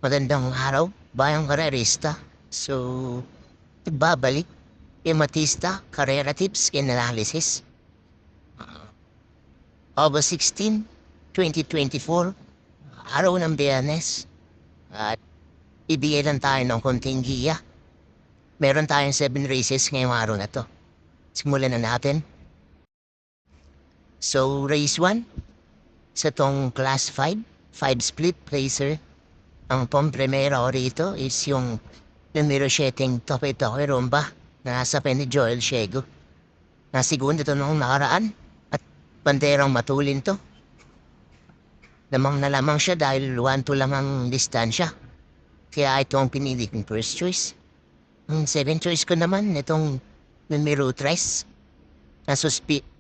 Magandang araw, bayang karerista. So, nagbabalik, Ematista, Carrera Tips and Analysis. August 16, 2024, araw ng Biyernes. At ibigay lang tayo ng konting giya. Meron tayong 7 races ngayong araw na to. Simulan na natin. So, race 1, sa tong class 5, 5 split placer. Ang pampremera rito is yung numero 7 Tope Tope Rumba na nasa ni Joel Shego. Nasigunda ito noong nakaraan at banderang matulin to. Lamang na lamang siya dahil 1-2 lang ang distansya. Kaya ito ang pinili kong first choice. Ang second choice ko naman itong numero 3 na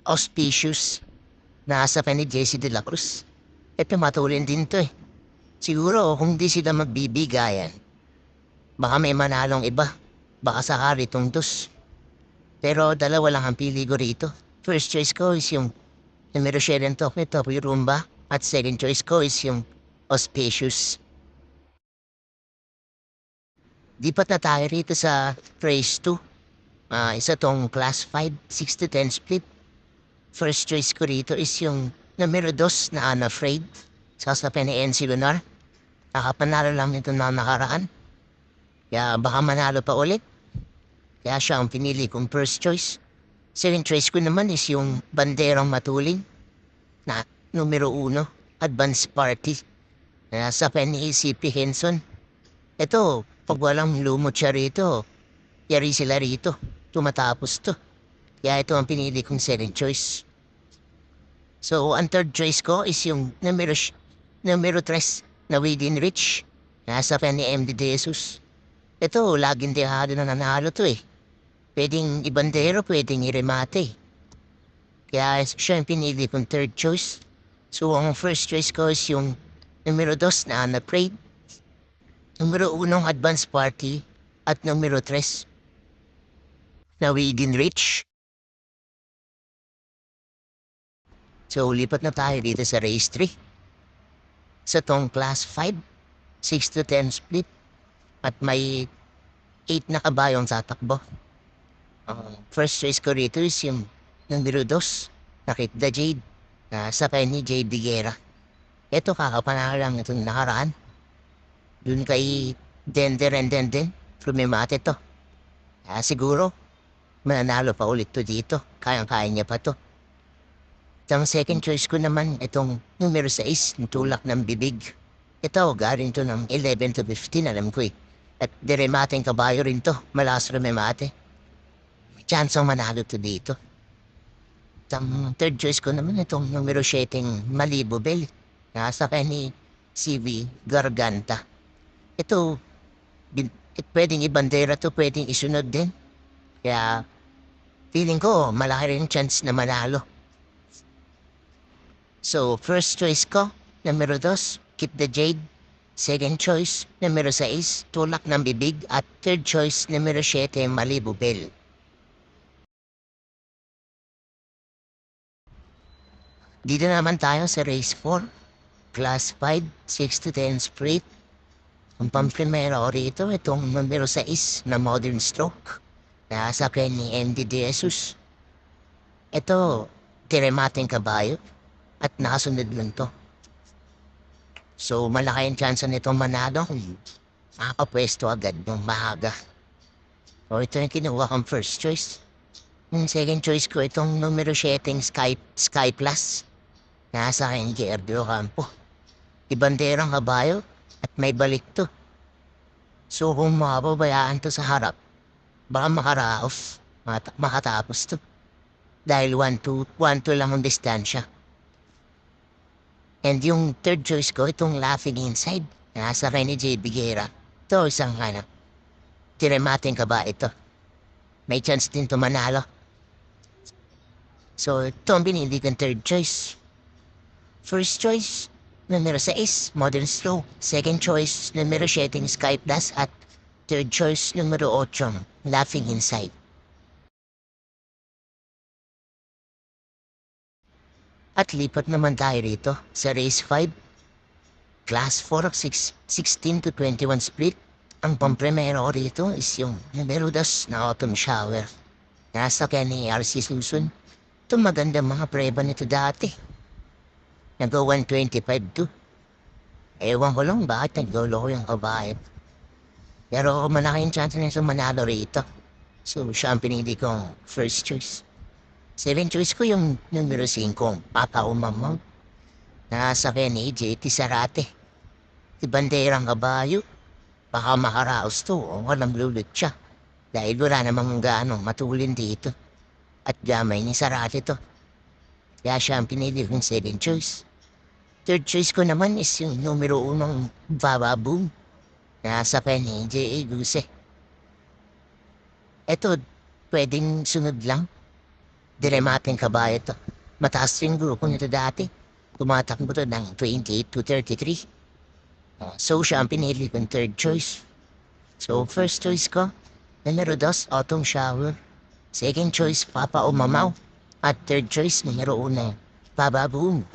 auspicious na nasa ni JC De La Cruz. Ito matulin din to eh. Siguro kung di sila magbibigayan, baka may manalong iba. Baka sakari itong dos. Pero dalawa lang ang pili ko rito. First choice ko is yung numero 7 Tope Tope Rumba at second choice ko is yung auspicious. Dipat na tayo rito sa race 2. Isa tong class 5, 6-10 split. First choice ko rito is yung numero 2 na Unafraid. Sasapen ni NC Lunar. Nakapanalo lang nito na nakaraan. Kaya baka manalo pa ulit. Kaya siya ang pinili kong first choice. Second choice ko naman is yung banderang matuling na numero 1, Advance Party. Na nasa ni CP Henson. Ito, pag walang lumot siya rito, yari sila rito. Tumatapos to. Kaya ito ang pinili kong second choice. So, ang third choice ko is yung numero 3 na Within Reach. Nasa ni MD De Jesus. Ito, laging dehado na nanalo to eh. Pwedeng ibandero, pwedeng iremate. Kaya siya yung pinili kong third choice. So, ang first choice ko is yung numero 2 na Unafraid, numero 1 Advance Party, at numero 3 na Within Reach. So, lipat na tayo dito sa race 3. Sa tong class 5, 6-10 split, at may 8 na kabayong tatakbo. First choice ko rito is yung numero 2, Nakit the Jade, na sa ni Jade Diguera. Ito kakapanalo lang itong nakaraan. Dun kay Dender and Denden, Frumimate to. Siguro, mananalo pa ulit to dito. Kayang-kaya niya pa to. Ang second choice ko naman, itong numero 6, Tulak ng Bibig. Ito, galing to ng 11-15, alam ko eh. At diremateng kabayo rin to, malas rumimate. May chance ang manalo to dito. Ang third choice ko naman itong numero 7, Malibu Bell. Nasa ni CV Garganta. Ito, pwedeng ibandera to, pwedeng isunod din. Kaya, feeling ko, malaki rin chance na manalo. So, first choice ko, numero 2, Keep the Jade. Second choice, numero 6, Tulak ng Bibig. At third choice, numero 7, Malibu Bell. Dito naman tayo sa race 4, class 5, 6-10 split. Ang pamprimero rito, itong numero 6 na Modern Stroke. Nasa ni MD De Jesus. Ito, tiremating kabayo at nakasunod lang to. So, malaki ang chance nito manalo kung makakapwesto agad ng maaga. So, ito yung kinuha kong first choice. Yung second choice ko, itong numero 7 Sky Plus. Nasa akin Gerardo Campo. Ibanderang kabayo at may balik to. So, kung makapabayaan to sa harap, baka makaraos, makatapos to. Dahil 1-2 lang ang distansya. And yung third choice ko, itong Laughing Inside, nasa ni J. Biguera. Ito, isang tiremating ka ba ito? May chance din to manalo. So, ito ang binili kong third choice. First choice, numero 6, Modern Slow. Second choice, numero 7, Sky Plus. At third choice, numero 8, Laughing Inside. At lipat naman tayo rito sa race 5. Class 4 of 16 to 21 split. Ang pampremero ko rito is yung numero 2 na autumn shower. Nasa kaya ni RC Susun. Ito magandang mga preba nito dati. Nag-go 125 to. Ewan ko lang bakit nag-go yung kabayan. Pero malaki yung chance na manalo rito. So siya ang pinili kong first choice. 7 choice ko yung numero 5, Papa Umamang. Nasa kaya ni JT Sarate. Si Banderang Kabayo. Baka makaraos to o walang lulit siya. Dahil wala namang gaano matulin dito. At gamay ni Sarate to. Kaya siya ang pinili kong 7 choice. Third choice ko naman is yung numero 1, Baba Boom. Nasa kaya ni J.A. Guse. Eto, pwedeng sunod lang. Dilemating kabayo to. Mataas yung grupo nito dati. Tumatakbo to ng 28 to 33. So siya ang pinili kong third choice. So first choice ko, numero 2, Autumn Shower. Second choice, Papa Umamaw. At third choice, numero 1, Baba Boom.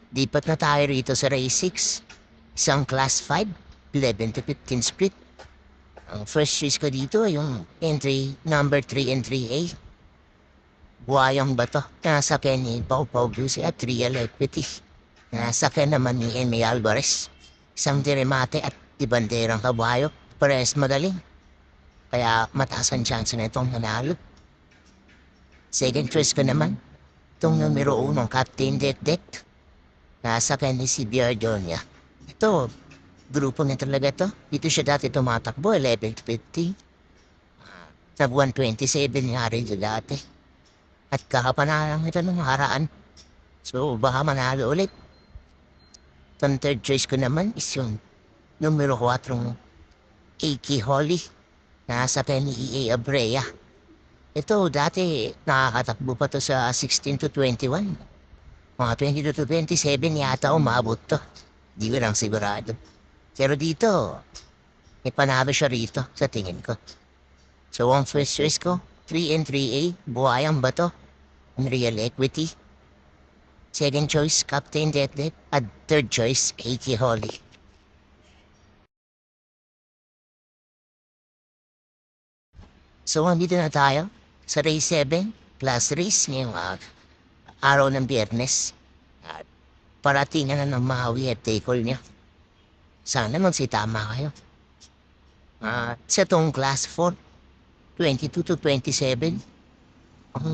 Dipat na tayo rito sa race 6. Isang class 5, 11 to 15 split. Ang first choice ko dito ay yung entry number 3 and 3A. Buhayang bato. Nasa kaya ni Pau Pau Busi at Real Equity. Nasa kaya naman ni Amy Alvarez. Isang diremate at ibanderang kabayo. Parehas magaling. Kaya mataas ang chance na itong nanalo. Second choice ko naman. Itong numero 1, Captain Det. Nasa kaya ni si Biardonia. Ito, grupo na talaga to. Dito siya dati tumatakbo, 11 to 50. Nag 127 nga rin siya dati. At kakapanalang ito nung haraan. So, baka manalo ulit. Ang third choice ko naman is yung numero 4, Aki Holly. Nasa kaya ni E.A. Abrea. Ito, dati nakakatakbo pa to sa 16 to 21. Mga 22 to 27 yata umabot to. Di ko lang sigurado. Pero dito, may panalo siya rito sa tingin ko. So, ang first choice ko, 3 and 3A, Buhayang Bato, Real Equity. Second choice, Captain Det. At third choice, Aki Holly. So, andito na tayo sa race 7, class race ngayong araw ng Biyernes. At paratingan na ng Maui at take-all niya. Sana magsitama kayo. Sa tong class 4, 22 to 27, ang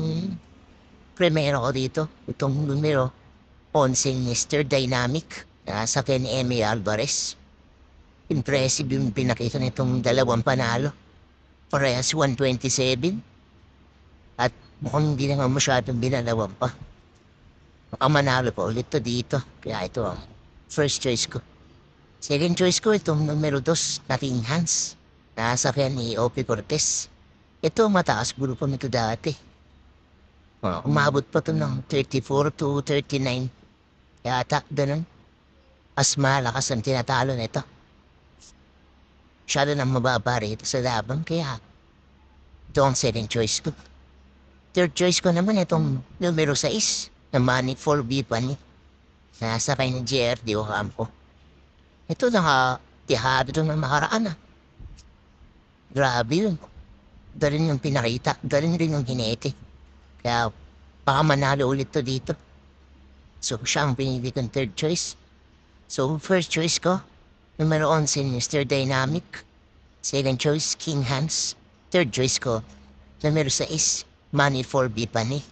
primero ko dito, itong numero 11, Mr. Dynamic, sa Ken Amy Alvarez. Impressive yung pinakita nitong dalawang panalo. Parehas 127. At mukhang hindi naman masyadong binalawan pa. Baka manalo pa ulit to dito. Kaya ito ang first choice ko. Second choice ko itong numero 2, Nating Hans. Nasa kaya ni O.P. Cortez. Ito mataas grupo nito dati. Umabot pa to ng 34 to 39. Yata, ganun. Mas malakas ang tinatalo nito. Masyado nang mababa rito sa laban, kaya ito ang second choice ko. Third choice ko naman itong numero 6, na Money for Bipani. Nasa kay ni JR Ocampo. Ito nakatihado ito ng makaraan Grabe yun. Galing yung pinakita, galing rin yung hinete. Kaya baka manalo ulit to dito. So siya ang pinili kong third choice. So first choice ko, numero 11, Mr. Dynamic. Second choice, King Hans. Third choice ko, numero 6, Money for Bipani.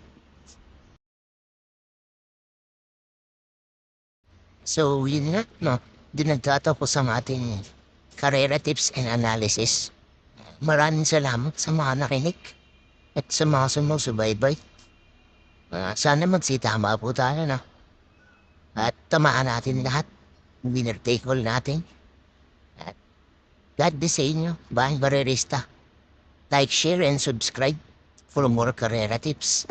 So yun nga, no? Doon nagtatapos ang ating karera tips and analysis. Maraming salamat sa mga nakinig at sa mga sumusubaybay. Sana magsitama po tayo na. At tamaan natin lahat. Winner take all natin. At God bless sa inyo, Bang Barerista. Like, share, and subscribe for more karera tips.